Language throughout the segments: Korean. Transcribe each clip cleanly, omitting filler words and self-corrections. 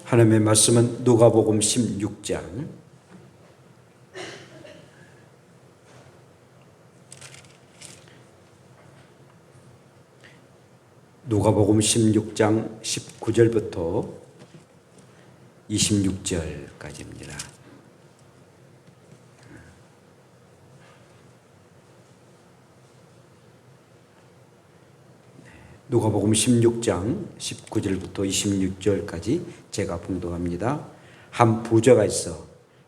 하나님의 말씀은 누가복음 16장 누가복음 16장 19절부터 26절까지입니다. 누가복음 16장 19절부터 26절까지 제가 봉독합니다. 한 부자가 있어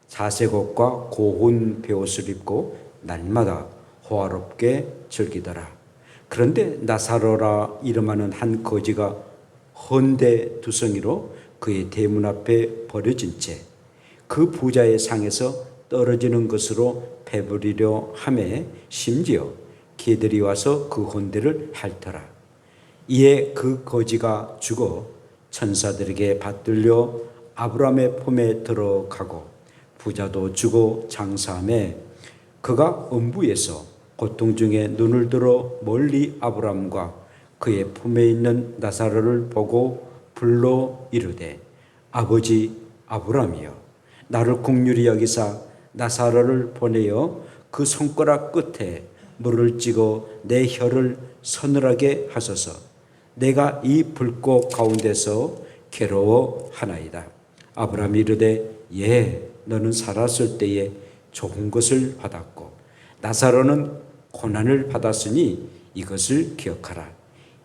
자색 옷과 고운 베옷을 입고 날마다 호화롭게 즐기더라. 그런데 나사로라 이름하는 한 거지가 헌데 두성이로 그의 대문 앞에 버려진 채 그 부자의 상에서 떨어지는 것으로 배부리려 하매 심지어 개들이 와서 그 헌데를 핥더라. 이에 그 거지가 죽어 천사들에게 받들려 아브라함의 품에 들어가고 부자도 죽어 장사하매 그가 음부에서 고통 중에 눈을 들어 멀리 아브라함과 그의 품에 있는 나사로를 보고 불러 이르되 아버지 아브라함이여 나를 긍휼히 여기사 나사로를 보내어 그 손가락 끝에 물을 찍어 내 혀를 서늘하게 하소서. 내가 이 불꽃 가운데서 괴로워하나이다. 아브라함이 이르되 예 너는 살았을 때에 좋은 것을 받았고 나사로는 고난을 받았으니 이것을 기억하라.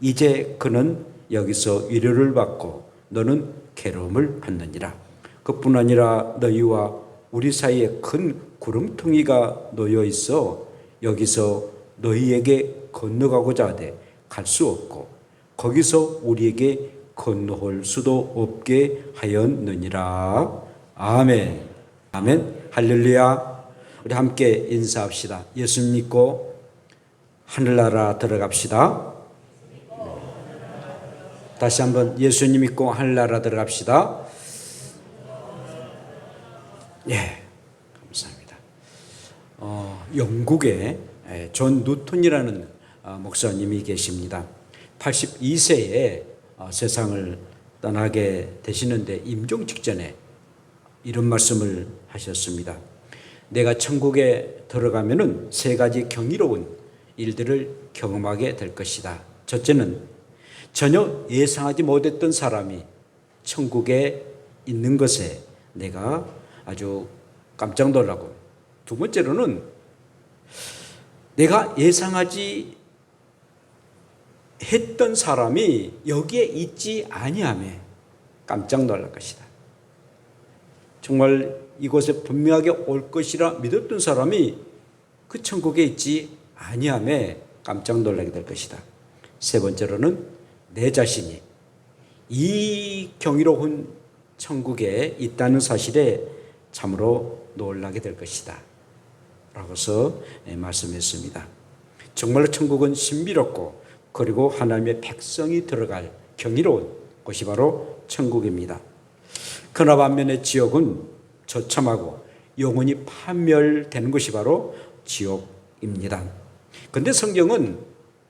이제 그는 여기서 위로를 받고 너는 괴로움을 받느니라. 그뿐 아니라 너희와 우리 사이에 큰 구름퉁이가 놓여 있어 여기서 너희에게 건너가고자 하되 갈 수 없고 거기서 우리에게 건너올 수도 없게 하였느니라. 아멘. 아멘. 할렐루야. 우리 함께 인사합시다. 예수 믿고 하늘나라 들어갑시다. 다시 한번 예수님 믿고 하늘나라 들어갑시다. 예, 감사합니다. 영국에 존 누턴이라는 목사님이 계십니다. 82세에 세상을 떠나게 되시는데 임종 직전에 이런 말씀을 하셨습니다. 내가 천국에 들어가면은 세 가지 경이로운 일들을 경험하게 될 것이다. 첫째는 전혀 예상하지 못했던 사람이 천국에 있는 것에 내가 아주 깜짝 놀라고, 두 번째로는 내가 예상하지 했던 사람이 여기에 있지 아니함에 깜짝 놀랄 것이다. 정말 이곳에 분명하게 올 것이라 믿었던 사람이 그 천국에 있지 아니함에 깜짝 놀라게 될 것이다. 세 번째로는 내 자신이 이 경이로운 천국에 있다는 사실에 참으로 놀라게 될 것이다 라고서 말씀했습니다. 정말로 천국은 신비롭고 그리고 하나님의 백성이 들어갈 경이로운 곳이 바로 천국입니다. 그러나 반면에 지옥은 처참하고 영원히 파멸되는 것이 바로 지옥입니다. 그런데 성경은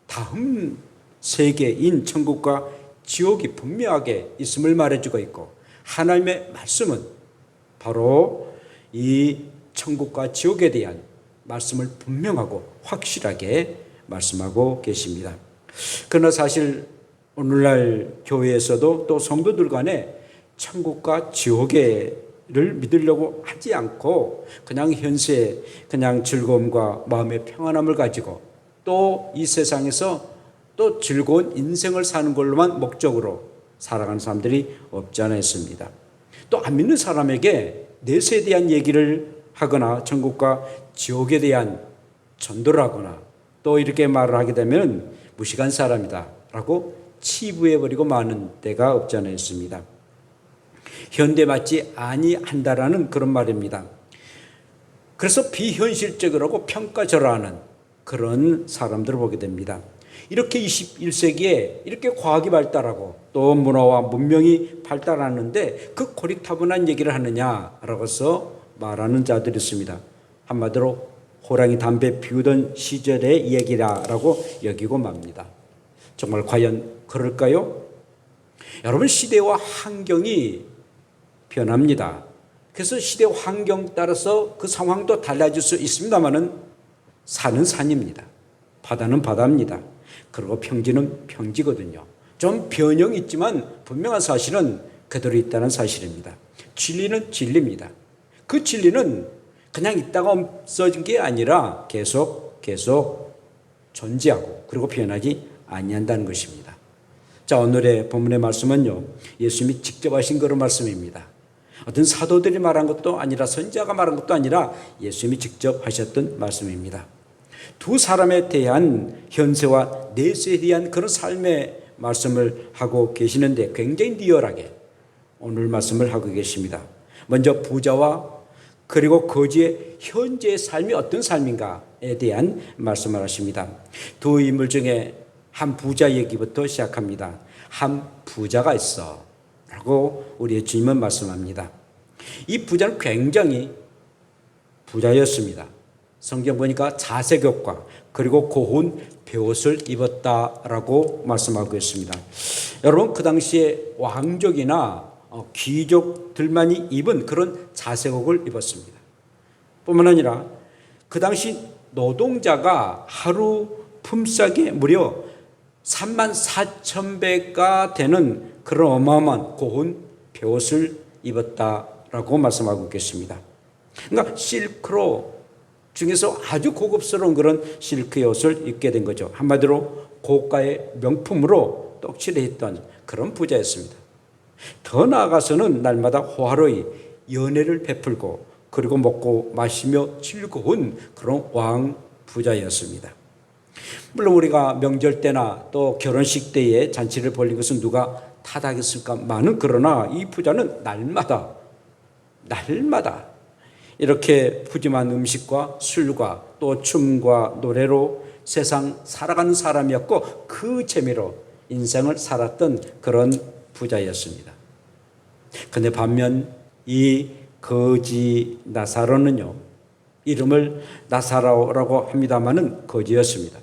다음 세계인 천국과 지옥이 분명하게 있음을 말해주고 있고 하나님의 말씀은 바로 이 천국과 지옥에 대한 말씀을 분명하고 확실하게 말씀하고 계십니다. 그러나 사실 오늘날 교회에서도 또 성도들 간에 천국과 지옥을 믿으려고 하지 않고 그냥 현세에 그냥 즐거움과 마음의 평안함을 가지고 또 이 세상에서 또 즐거운 인생을 사는 걸로만 목적으로 살아가는 사람들이 없지 않아 있습니다. 또 안 믿는 사람에게 내세에 대한 얘기를 하거나 천국과 지옥에 대한 전도를 하거나 또 이렇게 말을 하게 되면 무식한 사람이다 라고 치부해버리고 마는 때가 없지 않아 있습니다. 현대 맞지 아니한다라는 그런 말입니다. 그래서 비현실적이라고 평가절하하는 그런 사람들을 보게 됩니다. 이렇게 21세기에 이렇게 과학이 발달하고 또 문화와 문명이 발달하는데 그 고리타분한 얘기를 하느냐라고서 말하는 자들이 있습니다. 한마디로 호랑이 담배 피우던 시절의 얘기라고 여기고 맙니다. 정말 과연 그럴까요? 여러분, 시대와 환경이 변합니다. 그래서 시대 환경 따라서 그 상황도 달라질 수 있습니다만은 산은 산입니다. 바다는 바다입니다. 그리고 평지는 평지거든요. 좀 변형이 있지만 분명한 사실은 그대로 있다는 사실입니다. 진리는 진리입니다. 그 진리는 그냥 있다가 없어진 게 아니라 계속 존재하고 그리고 변하지 아니한다는 것입니다. 자, 오늘의 본문의 말씀은요, 예수님이 직접 하신 그런 말씀입니다. 어떤 사도들이 말한 것도 아니라 선지자가 말한 것도 아니라 예수님이 직접 하셨던 말씀입니다. 두 사람에 대한 현세와 내세에 대한 그런 삶의 말씀을 하고 계시는데 굉장히 리얼하게 오늘 말씀을 하고 계십니다. 먼저 부자와 그리고 거지의 현재의 삶이 어떤 삶인가에 대한 말씀을 하십니다. 두 인물 중에 한 부자 얘기부터 시작합니다. 한 부자가 있어 라고 우리 주님은 말씀합니다. 이 부자는 굉장히 부자였습니다. 성경 보니까 자색옷과 그리고 고운 베옷을 입었다라고 말씀하고 있습니다. 여러분, 그 당시에 왕족이나 귀족들만이 입은 그런 자색옷을 입었습니다. 뿐만 아니라 그 당시 노동자가 하루 품삯에 무려 34,000배가 되는 그런 어마어마한 고운 베옷을 입었다라고 말씀하고 계십니다. 그러니까 실크로 중에서 아주 고급스러운 그런 실크의 옷을 입게 된 거죠. 한마디로 고가의 명품으로 떡칠했던 그런 부자였습니다. 더 나아가서는 날마다 호화로이 연회를 베풀고 그리고 먹고 마시며 즐거운 그런 왕 부자였습니다. 물론 우리가 명절 때나 또 결혼식 때에 잔치를 벌린 것은 누가 탓하겠을까만은, 그러나 이 부자는 날마다 이렇게 푸짐한 음식과 술과 또 춤과 노래로 세상 살아가는 사람이었고 그 재미로 인생을 살았던 그런 부자였습니다. 그런데 반면 이 거지 나사로는요, 이름을 나사로라고 합니다마는 거지였습니다.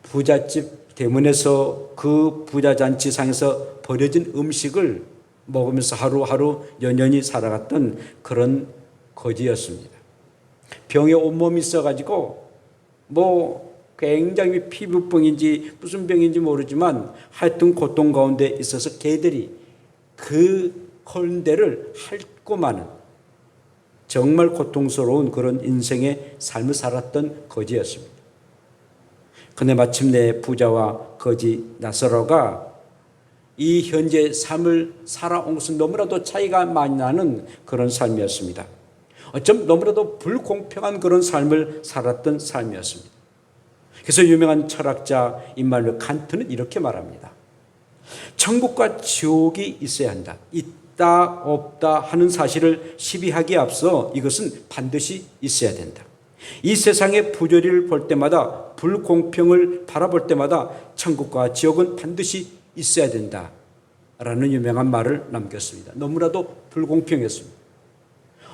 부잣집 대문에서 그 부자잔치상에서 버려진 음식을 먹으면서 하루하루 연연히 살아갔던 그런 거지였습니다. 병에 온몸이 있어가지고 굉장히 피부병인지 무슨 병인지 모르지만 하여튼 고통 가운데 있어서 개들이 그 콜대를 핥고 마는 정말 고통스러운 그런 인생의 삶을 살았던 거지였습니다. 그런데 마침내 부자와 거지 나사로가 이 현재 삶을 살아온 것은 너무나도 차이가 많이 나는 그런 삶이었습니다. 어쩜 너무나도 불공평한 그런 삶을 살았던 삶이었습니다. 그래서 유명한 철학자 임마누엘 칸트는 이렇게 말합니다. 천국과 지옥이 있어야 한다. 있다 없다 하는 사실을 시비하기에 앞서 이것은 반드시 있어야 된다. 이 세상의 부조리를 볼 때마다, 불공평을 바라볼 때마다 천국과 지옥은 반드시 있어야 된다 라는 유명한 말을 남겼습니다. 너무나도 불공평했습니다.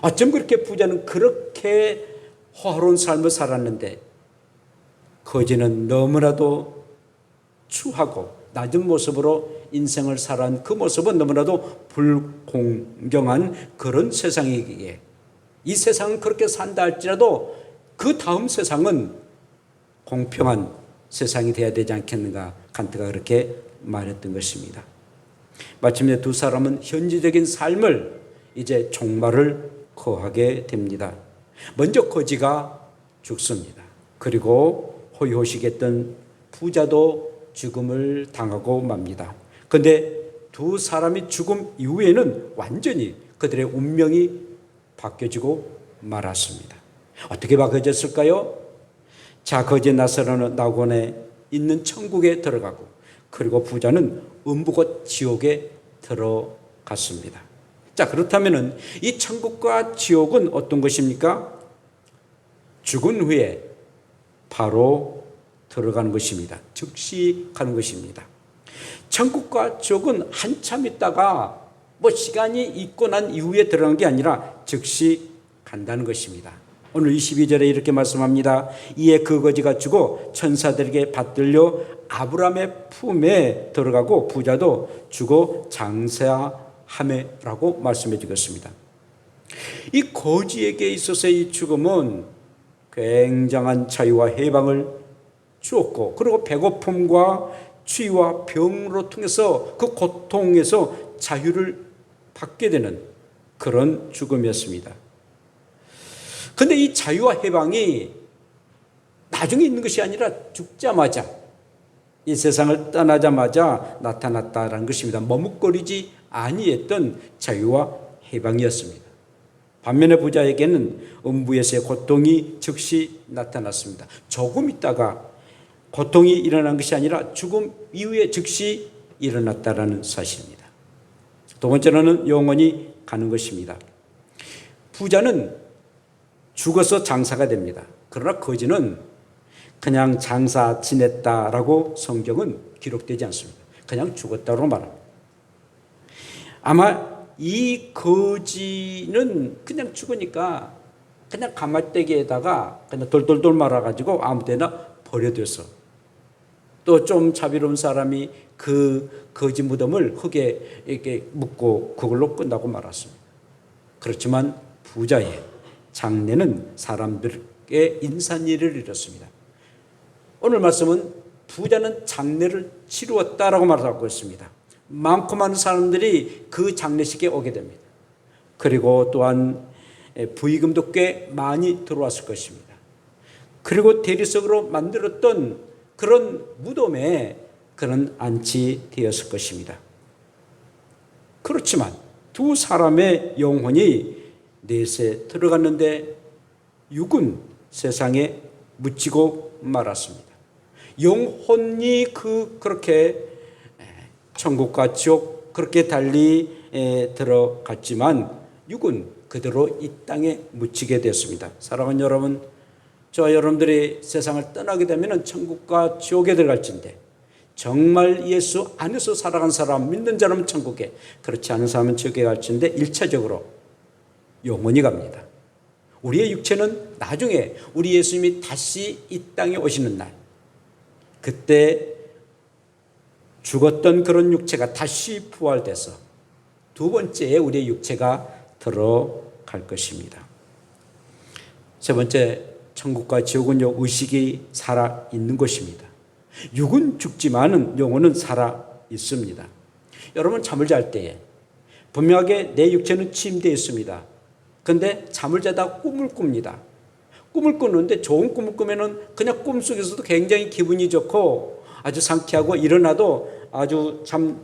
어쩜 그렇게 부자는 그렇게 호화로운 삶을 살았는데 거지는 너무나도 추하고 낮은 모습으로 인생을 살아온 그 모습은 너무나도 불공정한 그런 세상이기에, 이 세상은 그렇게 산다 할지라도 그 다음 세상은 공평한 세상이 되어야 되지 않겠는가, 칸트가 그렇게 말했던 것입니다. 마침내 두 사람은 현지적인 삶을 이제 종말을 거하게 됩니다. 먼저 거지가 죽습니다. 그리고 호의호식했던 부자도 죽음을 당하고 맙니다. 그런데 두 사람이 죽음 이후에는 완전히 그들의 운명이 바뀌어지고 말았습니다. 어떻게 바뀌어졌을까요? 자, 거지 나사로는 낙원에 있는 천국에 들어가고 그리고 부자는 음부곳 지옥에 들어갔습니다. 자, 그렇다면 이 천국과 지옥은 어떤 것입니까? 죽은 후에 바로 들어가는 것입니다. 즉시 가는 것입니다. 천국과 지옥은 한참 있다가 시간이 있고 난 이후에 들어간 게 아니라 즉시 간다는 것입니다. 오늘 22절에 이렇게 말씀합니다. 이에 그 거지가 죽어 천사들에게 받들려 아브라함의 품에 들어가고 부자도 죽어 장사하였더라. 함에라고 말씀해 주겠습니다. 이 거지에게 있어서의 죽음은 굉장한 자유와 해방을 주었고, 그리고 배고픔과 추위와 병으로 통해서 그 고통에서 자유를 받게 되는 그런 죽음이었습니다. 그런데 이 자유와 해방이 나중에 있는 것이 아니라 죽자마자, 이 세상을 떠나자마자 나타났다는 것입니다. 머뭇거리지 아니했던 자유와 해방이었습니다. 반면에 부자에게는 음부에서의 고통이 즉시 나타났습니다. 조금 있다가 고통이 일어난 것이 아니라 죽음 이후에 즉시 일어났다는 사실입니다. 두 번째로는 영원히 가는 것입니다. 부자는 죽어서 장사가 됩니다. 그러나 거지는 그냥 장사 지냈다라고 성경은 기록되지 않습니다. 그냥 죽었다고 말합니다. 아마 이 거지는 그냥 죽으니까 그냥 가마떼기에다가 그냥 돌돌돌 말아가지고 아무 데나 버려둬서, 또 좀 자비로운 사람이 그 거지 무덤을 흙에 이렇게 묻고 그걸로 끝나고 말았습니다. 그렇지만 부자의 장례는 사람들에게 인산일을 이뤘습니다. 오늘 말씀은 부자는 장례를 치루었다라고 말하고 있습니다. 많고 많은 사람들이 그 장례식에 오게 됩니다. 그리고 또한 부의금도 꽤 많이 들어왔을 것입니다. 그리고 대리석으로 만들었던 그런 무덤에 그는 안치되었을 것입니다. 그렇지만 두 사람의 영혼이 넷에 들어갔는데 육은 세상에 묻히고 말았습니다. 영혼이 그렇게 천국과 지옥 그렇게 달리 들어갔지만 육은 그대로 이 땅에 묻히게 됐습니다. 사랑하는 여러분, 저와 여러분들이 세상을 떠나게 되면 천국과 지옥에 들어갈진데, 정말 예수 안에서 살아간 사람, 믿는 자라면 천국에, 그렇지 않은 사람은 지옥에 갈진데 1차적으로 영원히 갑니다. 우리의 육체는 나중에 우리 예수님이 다시 이 땅에 오시는 날, 그때 죽었던 그런 육체가 다시 부활돼서 두 번째에 우리의 육체가 들어갈 것입니다. 세 번째, 천국과 지옥은요, 의식이 살아있는 것입니다. 육은 죽지만은 영혼은 살아있습니다. 여러분, 잠을 잘 때에 분명하게 내 육체는 침대에 있습니다. 그런데 잠을 자다 꿈을 꿉니다. 꿈을 꾸는데 좋은 꿈을 꾸면은 그냥 꿈속에서도 굉장히 기분이 좋고 아주 상쾌하고, 일어나도 아주 잠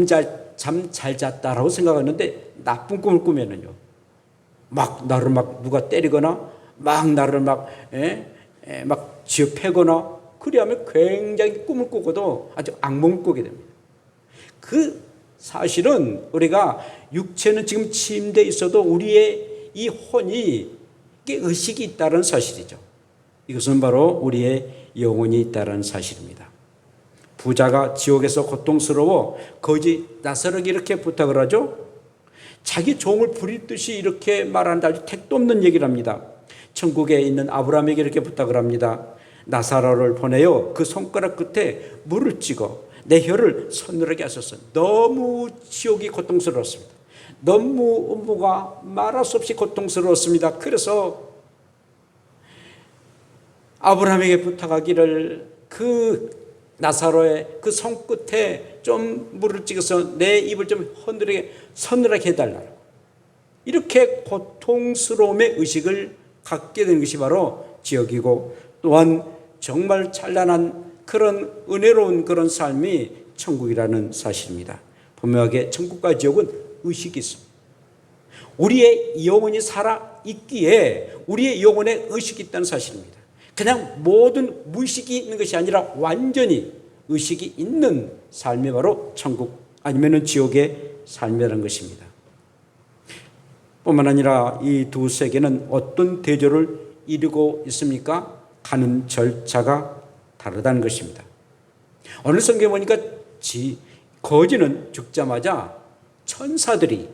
잘 잤다라고 생각하는데, 나쁜 꿈을 꾸면은요, 막 나를 막 누가 때리거나 막 나를 막 쥐어 패거나, 그리하면 굉장히 꿈을 꾸고도 아주 악몽을 꾸게 됩니다. 그 사실은 우리가 육체는 지금 침대에 있어도 우리의 이 혼이 의식이 있다는 사실이죠. 이것은 바로 우리의 영혼이 있다는 사실입니다. 부자가 지옥에서 고통스러워 거지 나사로에게 이렇게 부탁을 하죠. 자기 종을 부리듯이 이렇게 말한다. 아주 택도 없는 얘기를 합니다. 천국에 있는 아브라함에게 이렇게 부탁을 합니다. 나사로를 보내요 그 손가락 끝에 물을 찍어 내 혀를 서늘하게 하소서. 너무 지옥이 고통스러웠습니다. 너무 음부가 말할 수 없이 고통스러웠습니다. 그래서 아브라함에게 부탁하기를 그 나사로의 그 손끝에 좀 물을 찍어서 내 입을 좀 서늘하게 해달라고, 이렇게 고통스러움의 의식을 갖게 된 것이 바로 지옥이고, 또한 정말 찬란한 그런 은혜로운 그런 삶이 천국이라는 사실입니다. 분명하게 천국과 지옥은 의식이 있습니다. 우리의 영혼이 살아있기에 우리의 영혼에 의식이 있다는 사실입니다. 그냥 모든 무의식이 있는 것이 아니라 완전히 의식이 있는 삶이 바로 천국 아니면 지옥의 삶이라는 것입니다. 뿐만 아니라 이 두 세계는 어떤 대조를 이루고 있습니까? 가는 절차가 다르다는 것입니다. 오늘 성경에 보니까 거지는 죽자마자 천사들이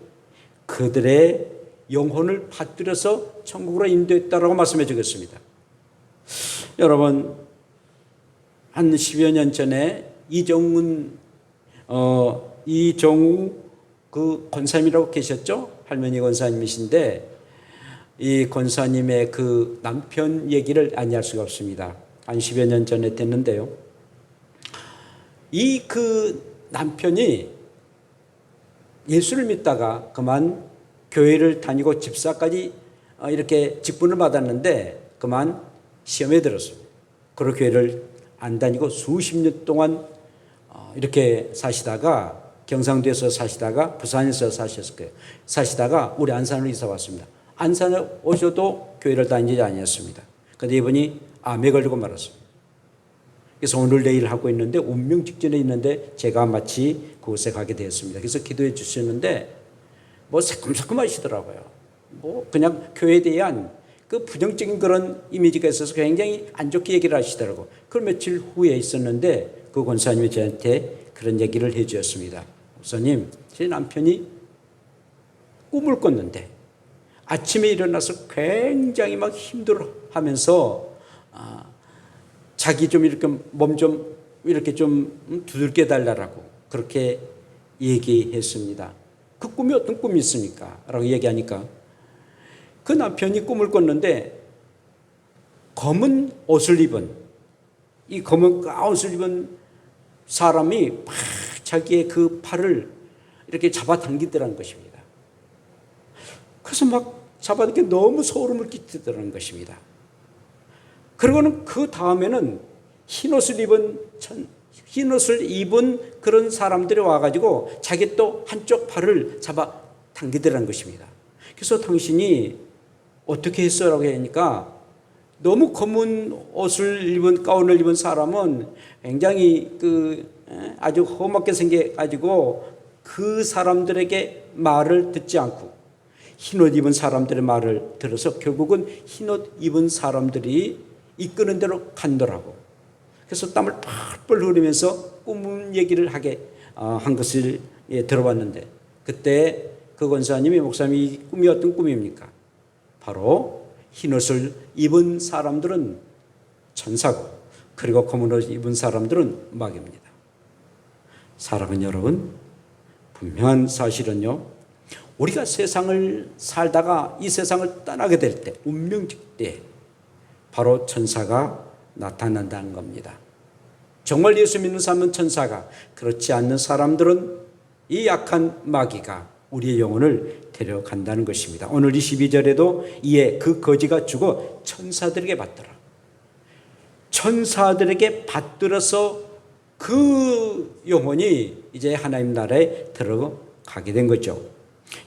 그들의 영혼을 받들여서 천국으로 인도했다라고 말씀해 주겠습니다. 여러분, 한 10여 년 전에 이정우 그 권사님이라고 계셨죠? 할머니 권사님이신데 이 권사님의 그 남편 얘기를 아니할 수가 없습니다. 한 10여 년 전에 됐는데요. 이 그 남편이 예수를 믿다가 그만 교회를 다니고 집사까지 이렇게 직분을 받았는데 그만 시험에 들었습니다. 그리고 교회를 안 다니고 수십 년 동안 이렇게 사시다가 경상도에서 사시다가 부산에서 사셨을 거예요. 사시다가 우리 안산으로 이사 왔습니다. 안산에 오셔도 교회를 다니지 아니었습니다. 그런데 이분이 암에 걸리고 말았습니다. 그래서 오늘 내일 하고 있는데 운명 직전에 있는데 제가 마치 그곳에 가게 되었습니다. 그래서 기도해 주시는데 뭐 새콤새콤 하시더라고요. 뭐 그냥 교회에 대한 그 부정적인 그런 이미지가 있어서 굉장히 안 좋게 얘기를 하시더라고요. 그 며칠 후에 있었는데 그 권사님이 저한테 그런 얘기를 해 주었습니다. 목사님, 제 남편이 꿈을 꿨는데 아침에 일어나서 굉장히 막 힘들어 하면서 자기 좀 이렇게 몸 좀 이렇게 좀 두들겨 달라고 그렇게 얘기했습니다. 그 꿈이 어떤 꿈이 있습니까? 라고 얘기하니까 그 남편이 꿈을 꿨는데 검은 옷을 입은 이 검은 옷을 입은 사람이 막 자기의 그 팔을 이렇게 잡아당기더라는 것입니다. 그래서 막 잡아당겨 너무 소름을 끼치더라는 것입니다. 그리고는 그 다음에는 흰옷을 입은 그런 사람들이 와가지고 자기 또 한쪽 팔을 잡아 당기더라는 것입니다. 그래서 당신이 어떻게 했어라고 하니까 너무 검은 옷을 입은 가운을 입은 사람은 굉장히 아주 험하게 생겨가지고 그 사람들에게 말을 듣지 않고 흰옷 입은 사람들의 말을 들어서 결국은 흰옷 입은 사람들이 이끄는 대로 간더라고. 그래서 땀을 펄펄 흘리면서 꿈 얘기를 하게 한 것을 들어봤는데 그때 그 권사님이 목사님 이 꿈이 어떤 꿈입니까? 바로 흰옷을 입은 사람들은 천사고 그리고 검은 옷을 입은 사람들은 마귀입니다. 사랑하는 여러분, 분명한 사실은요, 우리가 세상을 살다가 이 세상을 떠나게 될 때, 운명직 때 바로 천사가 나타난다는 겁니다. 정말 예수 믿는 사람은 천사가, 그렇지 않는 사람들은 이 약한 마귀가 우리의 영혼을 데려간다는 것입니다. 오늘 22절에도 이에 그 거지가 죽어 천사들에게 받더라. 천사들에게 받들어서 그 영혼이 이제 하나님 나라에 들어가게 된 거죠.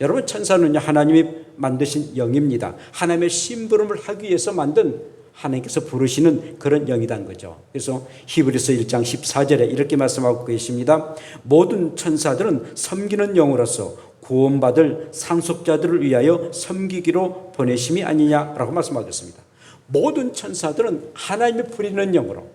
여러분, 천사는요, 하나님이 만드신 영입니다. 하나님의 심부름을 하기 위해서 만든 하나님께서 부르시는 그런 영이라는 거죠. 그래서 히브리서 1장 14절에 이렇게 말씀하고 계십니다. 모든 천사들은 섬기는 영으로서 구원받을 상속자들을 위하여 섬기기로 보내심이 아니냐라고 말씀하셨습니다. 모든 천사들은 하나님이 부리는 영으로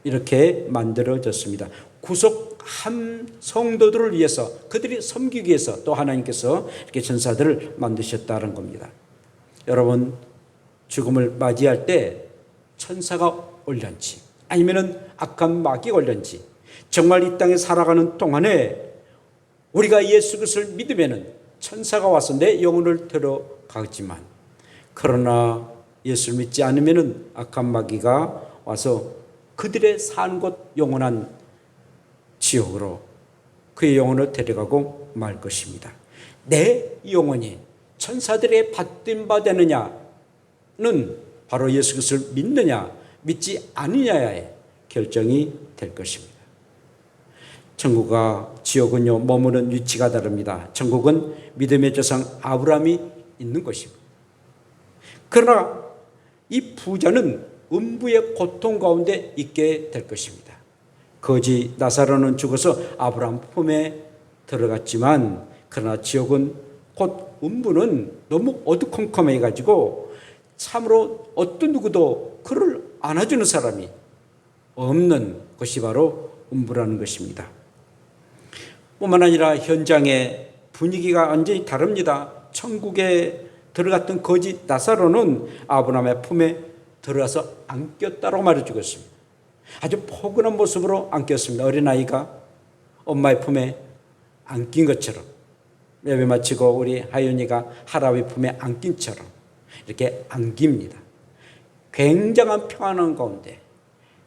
이렇게 만들어졌습니다. 구속한 성도들을 위해서, 그들이 섬기기 위해서 또 하나님께서 이렇게 천사들을 만드셨다는 겁니다. 여러분, 죽음을 맞이할 때 천사가 올련지 아니면 악한 마귀가 올련지 정말 이 땅에 살아가는 동안에 우리가 예수 그리스도를 믿으면 천사가 와서 내 영혼을 데려가지만, 그러나 예수를 믿지 않으면 악한 마귀가 와서 그들의 사는 곳 영원한 지옥으로 그의 영혼을 데려가고 말 것입니다. 내 영혼이 천사들에게 받든 바 되느냐는 바로 예수 그리스도를 믿느냐 믿지 않느냐의 결정이 될 것입니다. 천국과 지옥은요, 머무는 위치가 다릅니다. 천국은 믿음의 조상 아브라함이 있는 것입니다. 그러나 이 부자는 음부의 고통 가운데 있게 될 것입니다. 거지 나사로는 죽어서 아브라함 품에 들어갔지만, 그러나 지옥은 곧 음부는 너무 어두컴컴해 가지고 참으로 어떤 누구도 그를 안아주는 사람이 없는 것이 바로 음부라는 것입니다. 뿐만 아니라 현장의 분위기가 완전히 다릅니다. 천국에 들어갔던 거지 나사로는 아브라함의 품에 들어가서 안겼다고 말해주고 있습니다. 아주 포근한 모습으로 안겼습니다. 어린아이가 엄마의 품에 안긴 것처럼, 예배 마치고 우리 하윤이가 할아버지 품에 안긴처럼 이렇게 안깁니다. 굉장한 평안한 가운데,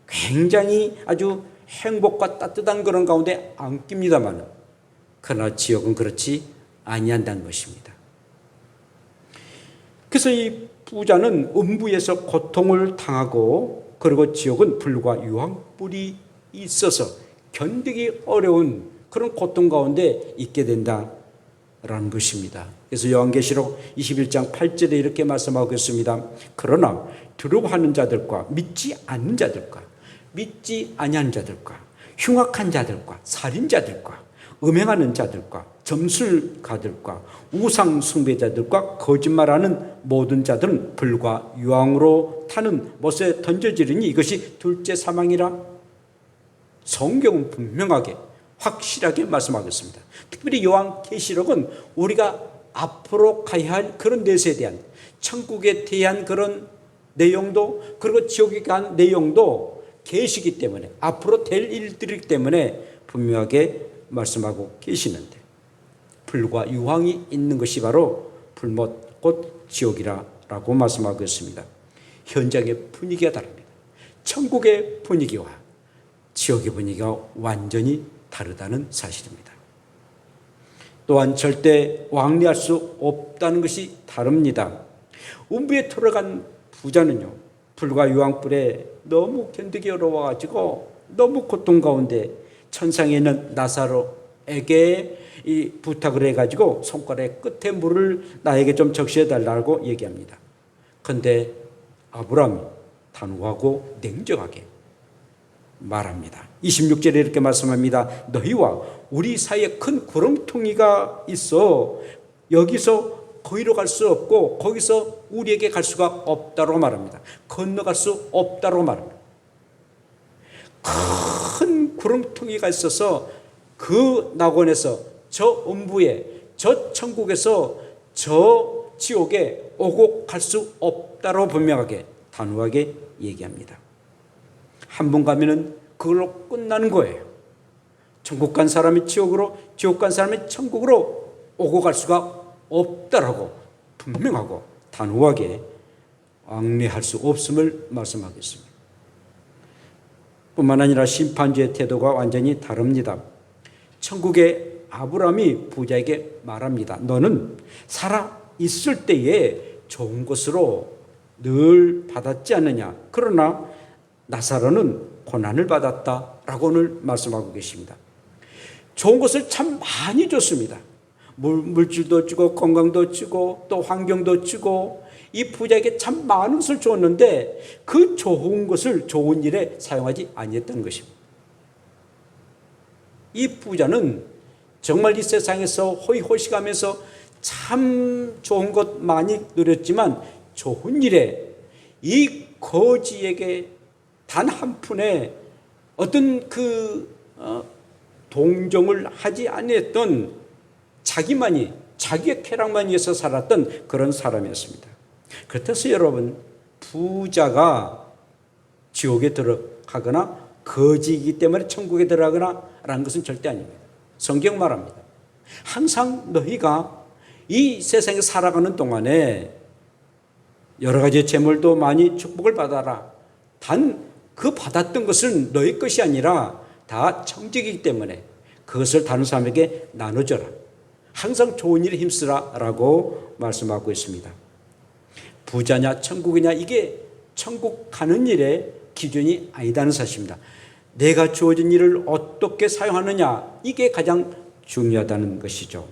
굉장히 아주 행복과 따뜻한 그런 가운데 안깁니다만, 그러나 지옥은 그렇지 아니한다는 것입니다. 그래서 이 부자는 음부에서 고통을 당하고, 그리고 지옥은 불과 유황불이 있어서 견디기 어려운 그런 고통 가운데 있게 된다라는 것입니다. 그래서 요한계시록 21장 8절에 이렇게 말씀하고 있습니다. 그러나 두려워하는 자들과 믿지 않는 자들과 믿지 아니하는 자들과 흉악한 자들과 살인자들과 음행하는 자들과 점술가들과 우상 숭배자들과 거짓말하는 모든 자들은 불과 유황으로 타는 못에 던져지리니 이것이 둘째 사망이라. 성경은 분명하게 확실하게 말씀하고 있습니다. 특별히 요한계시록은 우리가 앞으로 가야 할 그런 내세에 대한, 천국에 대한 그런 내용도, 그리고 지옥에 대한 내용도 계시기 때문에, 앞으로 될 일들이기 때문에 분명하게 말씀하고 계시는데, 불과 유황이 있는 것이 바로 불못 곧 지옥이라고 말씀하고 있습니다. 현장의 분위기가 다릅니다. 천국의 분위기와 지옥의 분위기가 완전히 다르다는 사실입니다. 또한 절대 왕래할 수 없다는 것이 다릅니다. 음부에 들어간 부자는요, 불과 유황불에 너무 견디기 어려워가지고 너무 고통 가운데 천상에 있는 나사로에게 이 부탁을 해가지고 손가락의 끝에 물을 나에게 좀 적셔달라고 얘기합니다. 그런데 아브라함이 단호하고 냉정하게 말합니다. 26절에 이렇게 말씀합니다. 너희와 우리 사이에 큰 구렁텅이가 있어 여기서 거기로 갈 수 없고 거기서 우리에게 갈 수가 없다고 말합니다. 건너갈 수 없다고 말합니다. 큰 구렁텅이가 있어서 그 낙원에서 저 음부에, 저 천국에서 저 지옥에 오고 갈 수 없다고 분명하게 단호하게 얘기합니다. 한 번 가면은 그걸로 끝나는 거예요. 천국 간 사람이 지옥으로, 지옥 간 사람이 천국으로 오고 갈 수가 없다라고 분명하고 단호하게 왕래할 수 없음을 말씀하겠습니다. 뿐만 아니라 심판주의 태도가 완전히 다릅니다. 천국의 아브라함이 부자에게 말합니다. 너는 살아 있을 때에 좋은 것으로 늘 받았지 않느냐. 그러나 나사로는 고난을 받았다라고 오늘 말씀하고 계십니다. 좋은 것을 참 많이 줬습니다. 물질도 주고 건강도 주고 또 환경도 주고 이 부자에게 참 많은 것을 줬는데 그 좋은 것을 좋은 일에 사용하지 아니했던 것입니다. 이 부자는 정말 이 세상에서 호의호식하면서 참 좋은 것 많이 누렸지만 좋은 일에 이 거지에게 단 한 푼의 어떤 동정을 하지 않았던 자기만이, 자기의 쾌락만 위해서 살았던 그런 사람이었습니다. 그렇다서 여러분, 부자가 지옥에 들어가거나 거지이기 때문에 천국에 들어가거나 라는 것은 절대 아닙니다. 성경 말합니다. 항상 너희가 이 세상에 살아가는 동안에 여러 가지 재물도 많이 축복을 받아라. 단 그 받았던 것은 너희 것이 아니라 다 청직이기 때문에 그것을 다른 사람에게 나눠줘라. 항상 좋은 일에 힘쓰라 라고 말씀하고 있습니다. 부자냐 천국이냐 이게 천국 가는 일의 기준이 아니다는 사실입니다. 내가 주어진 일을 어떻게 사용하느냐 이게 가장 중요하다는 것이죠.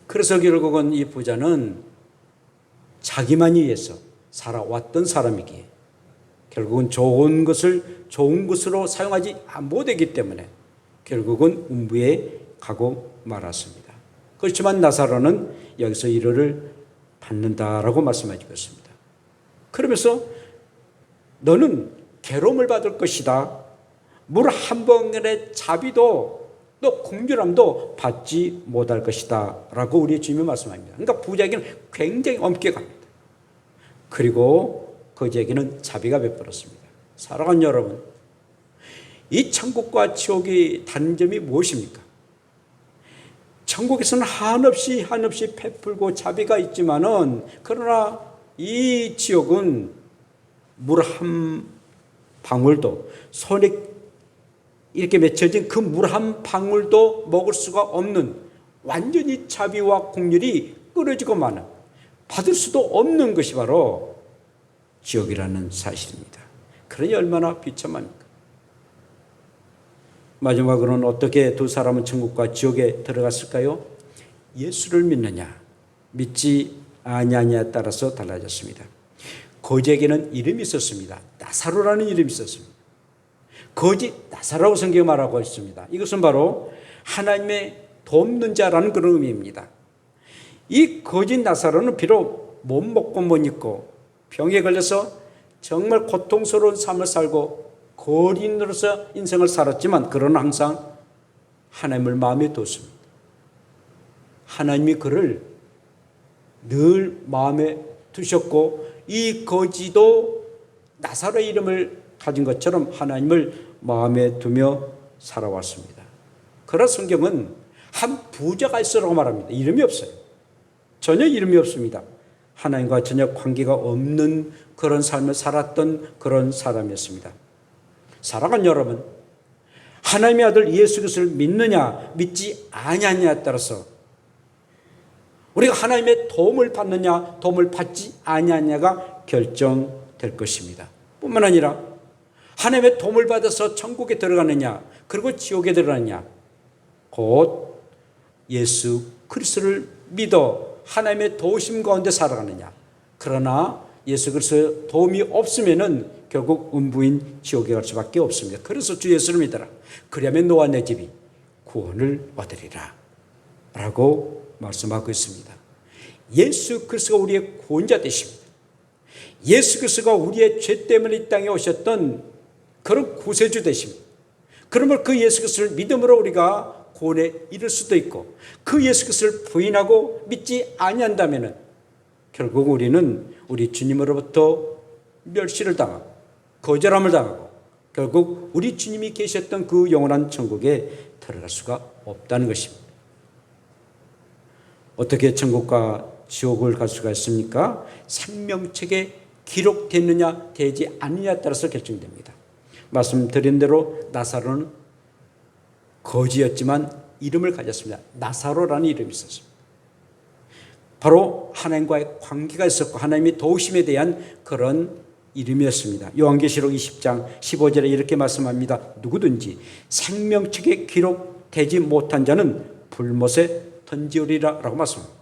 그래서 결국은 이 부자는 자기만을 위해서 살아왔던 사람이기에 결국은 좋은 것을 좋은 것으로 사용하지 못하기 때문에 결국은 음부에 가고 말았습니다. 그렇지만 나사로는 여기서 위로를 받는다라고 말씀하고 있습니다. 그러면서 너는 괴로움을 받을 것이다. 물 한 방울의 자비도 또 공존함도 받지 못할 것이다 라고 우리 주님이 말씀합니다. 그러니까 부자에게는 굉장히 엄격합니다. 그리고 거지에게는 자비가 베풀었습니다. 사랑하는 여러분, 이 천국과 지옥이 다른 점이 무엇입니까? 천국에서는 한없이 베풀고 자비가 있지만은, 그러나 이 지옥은 물 한 방울도, 손에 이렇게 맺혀진 그 물 한 방울도 먹을 수가 없는, 완전히 자비와 공률이 끊어지고 마는, 받을 수도 없는 것이 바로 지옥이라는 사실입니다. 그러니 얼마나 비참합니까? 마지막으로는 어떻게 두 사람은 천국과 지옥에 들어갔을까요? 예수를 믿느냐, 믿지 아니하냐에 따라서 달라졌습니다. 거지에게는 이름이 있었습니다. 나사로라는 이름이 있었습니다. 거지 나사로라고 성경에 말하고 있습니다. 이것은 바로 하나님의 돕는 자라는 그런 의미입니다. 이 거지 나사로는 비록 못 먹고 못 입고 병에 걸려서 정말 고통스러운 삶을 살고 거린으로서 인생을 살았지만, 그러나 항상 하나님을 마음에 뒀습니다. 하나님이 그를 늘 마음에 두셨고, 이 거지도 나사로의 이름을 가진 것처럼 하나님을 마음에 두며 살아왔습니다. 그러나 성경은 한 부자가 있으라고 말합니다. 이름이 없어요. 전혀 이름이 없습니다. 하나님과 전혀 관계가 없는 그런 삶을 살았던 그런 사람이었습니다. 사랑하는 여러분, 하나님의 아들 예수 그리스도를 믿느냐 믿지 아니하냐에 따라서 우리가 하나님의 도움을 받느냐 도움을 받지 아니하냐가 결정될 것입니다. 뿐만 아니라 하나님의 도움을 받아서 천국에 들어가느냐 그리고 지옥에 들어가느냐, 곧 예수 그리스도를 믿어 하나님의 도우심 가운데 살아가느냐. 그러나 예수 그리스도의 도움이 없으면은 결국 음부인 지옥에 갈 수밖에 없습니다. 그래서 주 예수를 믿어라. 그리하면 너와 내 집이 구원을 얻으리라 라고 말씀하고 있습니다. 예수 그리스도가 우리의 구원자 되십니다. 예수 그리스도가 우리의 죄 때문에 이 땅에 오셨던 그런 구세주 되십니다. 그러면 그 예수 그리스도를 믿음으로 우리가 구원에 이를 수도 있고, 그 예수 그리스도를 부인하고 믿지 아니한다면 결국 우리는 우리 주님으로부터 멸시를 당하고 거절함을 당하고 결국 우리 주님이 계셨던 그 영원한 천국에 들어갈 수가 없다는 것입니다. 어떻게 천국과 지옥을 갈 수가 있습니까? 생명책에 기록됐느냐 되지 않느냐에 따라서 결정됩니다. 말씀드린 대로 나사로는 거지였지만 이름을 가졌습니다. 나사로라는 이름이 있었습니다. 바로 하나님과의 관계가 있었고 하나님의 도우심에 대한 그런 이름이었습니다. 요한계시록 20장 15절에 이렇게 말씀합니다. 누구든지 생명책에 기록되지 못한 자는 불못에 던지우리라 라고 말씀합니다.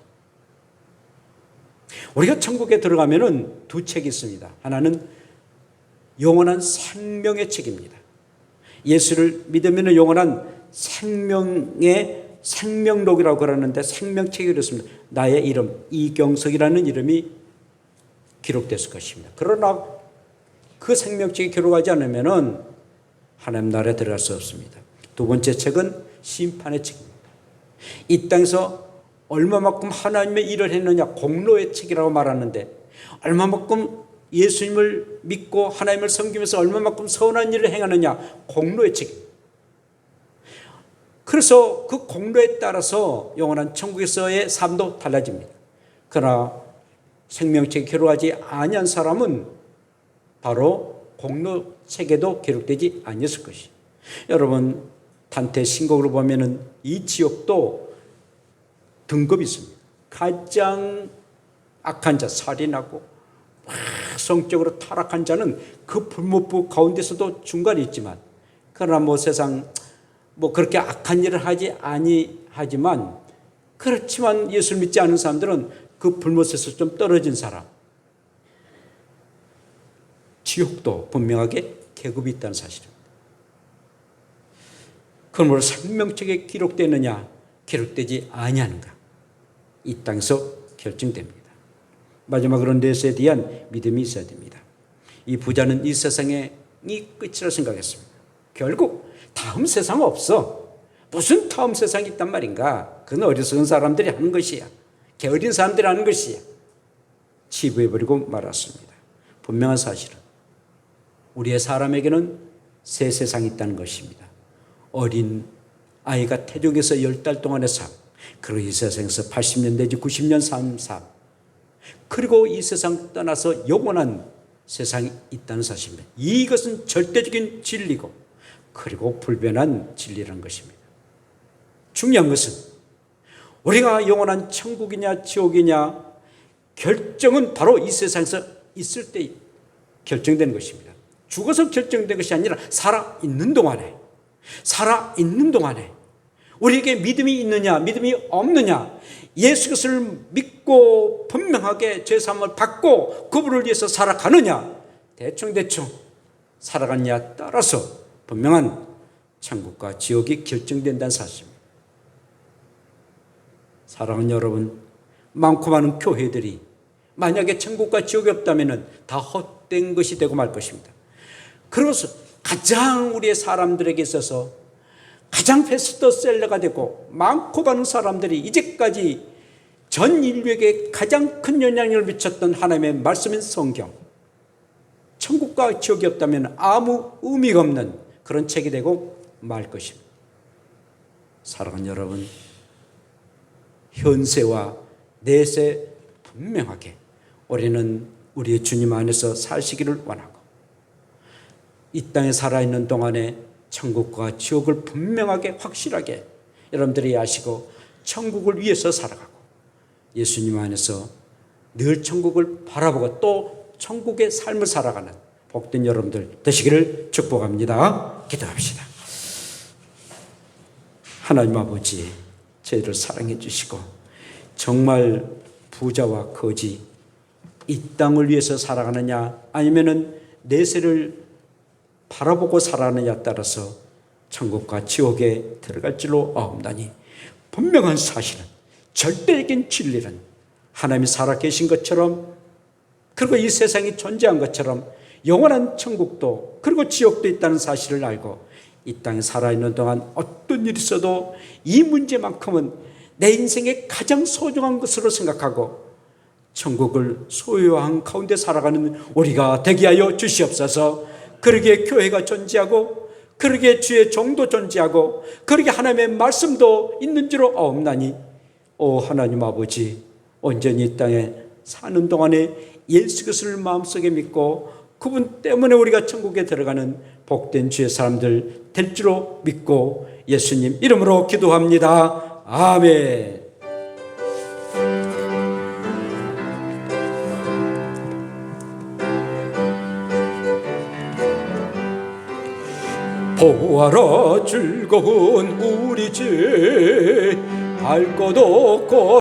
우리가 천국에 들어가면은 두 책이 있습니다. 하나는 영원한 생명의 책입니다. 예수를 믿으면 영원한 생명의 생명록이라고 그러는데 생명책이 그렇습니다. 나의 이름 이경석이라는 이름이 기록됐을 것입니다. 그러나 그 생명책이 기록하지 않으면 하나님 나라에 들어갈 수 없습니다. 두 번째 책은 심판의 책입니다. 이 땅에서 얼마만큼 하나님의 일을 했느냐 공로의 책이라고 말하는데, 얼마만큼 예수님을 믿고 하나님을 섬기면서 얼마만큼 선한 일을 행하느냐 공로의 책입니다. 그래서 그 공로에 따라서 영원한 천국에서의 삶도 달라집니다. 그러나 생명책에 기록하지 아니한 사람은 바로 공로책에도 기록되지 아니었을 것이에요. 여러분, 단테 신곡으로 보면은 이 지옥도 등급이 있습니다. 가장 악한 자, 살인하고 성적으로 타락한 자는 그 불못부 가운데서도 중간에 있지만, 그러나 뭐 세상 그렇게 악한 일을 하지 아니하지만, 그렇지만 예수를 믿지 않은 사람들은 그 불못에서 좀 떨어진 사람, 지옥도 분명하게 계급이 있다는 사실입니다. 그러므로 생명책에 기록되느냐 기록되지 아니하는가, 이 땅에서 결정됩니다. 마지막으로 넷에 대한 믿음이 있어야 됩니다. 이 부자는 이 세상의 이 끝이라 생각했습니다. 결국 다음 세상 없어. 무슨 다음 세상이 있단 말인가? 그건 어리석은 사람들이 하는 것이야. 게으른 사람들이 하는 것이야. 치부해버리고 말았습니다. 분명한 사실은 우리의 사람에게는 새 세상이 있다는 것입니다. 어린 아이가 태중에서 10달 동안의 삶, 그리고 이 세상에서 80년 내지 90년 사는 삶, 그리고 이 세상 떠나서 영원한 세상이 있다는 사실입니다. 이것은 절대적인 진리고 그리고 불변한 진리라는 것입니다. 중요한 것은 우리가 영원한 천국이냐 지옥이냐 결정은 바로 이 세상에서 있을 때 결정되는 것입니다. 죽어서 결정된 것이 아니라 살아있는 동안에 우리에게 믿음이 있느냐 믿음이 없느냐, 예수 그리스도를 믿고 분명하게 죄사함을 받고 그분을 위해서 살아가느냐 대충 살아가느냐에 따라서 분명한 천국과 지옥이 결정된다는 사실입니다. 사랑하는 여러분, 많고 많은 교회들이 만약에 천국과 지옥이 없다면 다 헛된 것이 되고 말 것입니다. 그래서 가장 우리의 사람들에게 있어서 가장 베스트셀러가 되고 많고 많은 사람들이 이제까지 전 인류에게 가장 큰 영향력을 미쳤던 하나님의 말씀인 성경, 천국과 지옥이 없다면 아무 의미가 없는 그런 책이 되고 말 것입니다. 사랑하는 여러분, 현세와 내세 분명하게 우리는 우리의 주님 안에서 사시기를 원하고 이 땅에 살아있는 동안에 천국과 지옥을 분명하게 확실하게 여러분들이 아시고 천국을 위해서 살아가고 예수님 안에서 늘 천국을 바라보고 또 천국의 삶을 살아가는 복된 여러분들 되시기를 축복합니다. 기도합시다. 하나님 아버지, 저희를 사랑해 주시고 정말 부자와 거지 이 땅을 위해서 살아가느냐 아니면은 내세를 바라보고 살아가느냐에 따라서 천국과 지옥에 들어갈 줄로 아옵나니 분명한 사실은 절대적인 진리는 하나님이 살아계신 것처럼 그리고 이 세상이 존재한 것처럼 영원한 천국도 그리고 지옥도 있다는 사실을 알고 이 땅에 살아있는 동안 어떤 일이 있어도 이 문제만큼은 내 인생의 가장 소중한 것으로 생각하고 천국을 소유한 가운데 살아가는 우리가 되게 하여 주시옵소서. 그러기에 교회가 존재하고 그러기에 주의 종도 존재하고 그러기에 하나님의 말씀도 있는 줄로 아옵나니 오 하나님 아버지, 온전히 이 땅에 사는 동안에 예수 그리스도를 마음속에 믿고 그분 때문에 우리가 천국에 들어가는 복된 주의 사람들 될 줄로 믿고 예수님 이름으로 기도합니다. 아멘. 보아라 즐거운 우리 집 알 것 없고